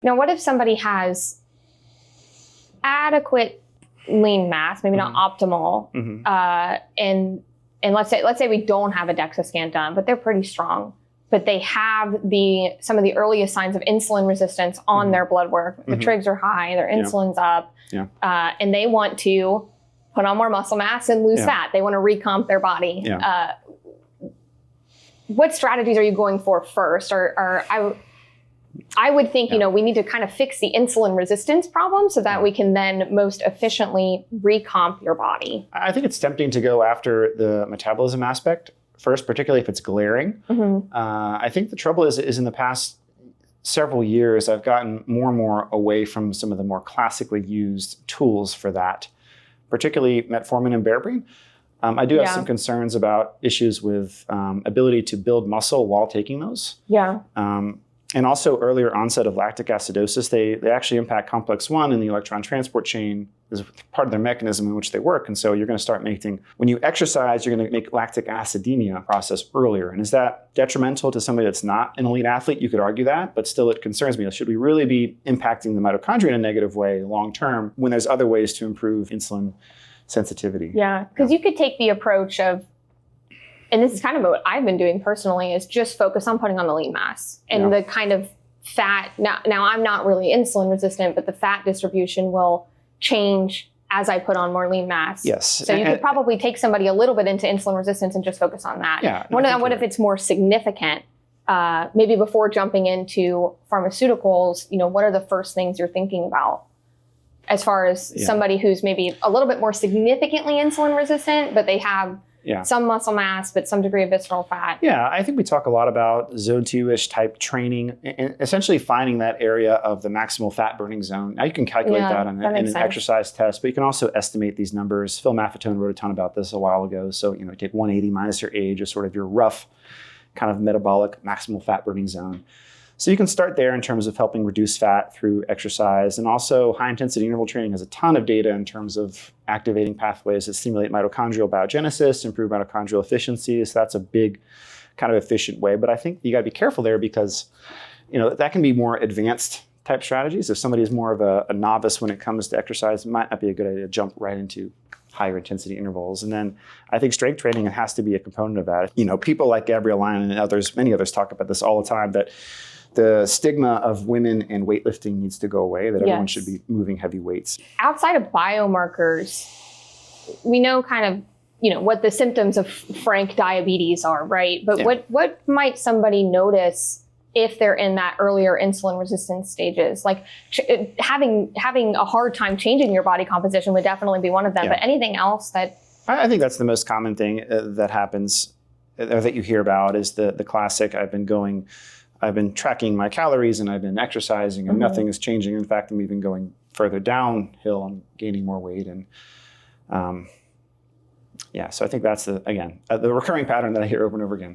Now, what if somebody has adequate lean mass, maybe not optimal, and let's say we don't have a DEXA scan done, but they're pretty strong, but they have some of the earliest signs of insulin resistance on their blood work. The trigs are high, their insulin's up, and they want to put on more muscle mass and lose fat. They want to recomp their body. What strategies are you going for first? Or I would think, we need to kind of fix the insulin resistance problem so that we can then most efficiently recomp your body. I think it's tempting to go after the metabolism aspect first, particularly if it's glaring. I think the trouble is in the past several years, I've gotten more and more away from some of the more classically used tools for that, particularly metformin and berberine. I do have some concerns about issues with ability to build muscle while taking those. And also earlier onset of lactic acidosis. They actually impact complex 1 in the electron transport chain is part of their mechanism in which they work. And so you're going to start making, when you exercise, you're going to make lactic acidemia process earlier. And is that detrimental to somebody that's not an elite athlete? You could argue that, but still it concerns me. Should we really be impacting the mitochondria in a negative way long term when there's other ways to improve insulin sensitivity? Yeah, because you could take the approach of, and this is kind of what I've been doing personally, is just focus on putting on the lean mass and the kind of fat. Now I'm not really insulin resistant, but the fat distribution will change as I put on more lean mass. Yes. So you could probably take somebody a little bit into insulin resistance and just focus on that. Yeah. What if it's more significant? Maybe before jumping into pharmaceuticals, what are the first things you're thinking about? As far as somebody who's maybe a little bit more significantly insulin resistant, but they have some muscle mass, but some degree of visceral fat. Yeah, I think we talk a lot about zone 2-ish type training, and essentially finding that area of the maximal fat burning zone. Now you can calculate that in an exercise test, but you can also estimate these numbers. Phil Maffetone wrote a ton about this a while ago. So, take 180 minus your age as sort of your rough kind of metabolic maximal fat burning zone. So you can start there in terms of helping reduce fat through exercise. And also high intensity interval training has a ton of data in terms of activating pathways that stimulate mitochondrial biogenesis, improve mitochondrial efficiency. So that's a big kind of efficient way. But I think you gotta be careful there because, that can be more advanced type strategies. If somebody is more of a novice when it comes to exercise, it might not be a good idea to jump right into higher intensity intervals. And then I think strength training has to be a component of that. People like Gabrielle Lyon and many others talk about this all the time, that the stigma of women and weightlifting needs to go away, that everyone should be moving heavy weights. Outside of biomarkers, we know kind of, what the symptoms of frank diabetes are, right? But what might somebody notice if they're in that earlier insulin resistance stages? Like having a hard time changing your body composition would definitely be one of them, but anything else that... I think that's the most common thing that happens, or that you hear about, is the classic, I've been tracking my calories and I've been exercising and nothing is changing. In fact, I'm even going further downhill. I'm gaining more weight. And so I think that's the recurring pattern that I hear over and over again.